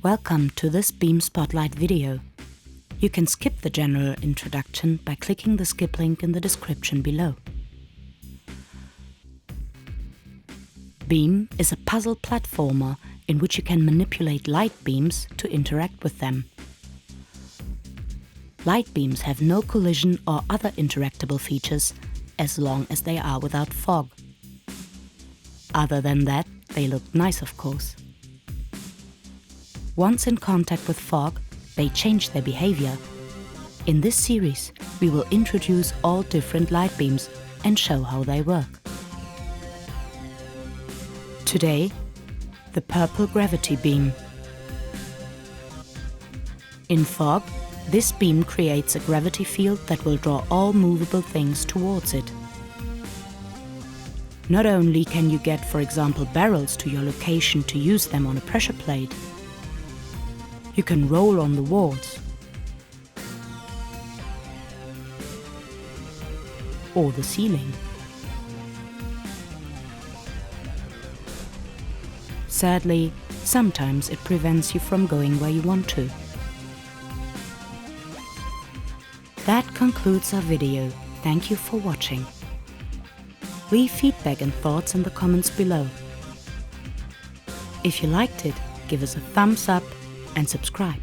Welcome to this Beam Spotlight video. You can skip the general introduction by clicking the skip link in the description below. Beam is a puzzle platformer in which you can manipulate light beams to interact with them. Light beams have no collision or other interactable features as long as they are without fog. Other than that, they look nice, of course. Once in contact with fog, they change their behavior. In this series, we will introduce all different light beams and show how they work. Today, the purple gravity beam. In fog, this beam creates a gravity field that will draw all movable things towards it. Not only can you get, for example, barrels to your location to use them on a pressure plate, you can roll on the walls or the ceiling. Sadly, sometimes it prevents you from going where you want to. That concludes our video. Thank you for watching. Leave feedback and thoughts in the comments below. If you liked it, give us a thumbs up and subscribe.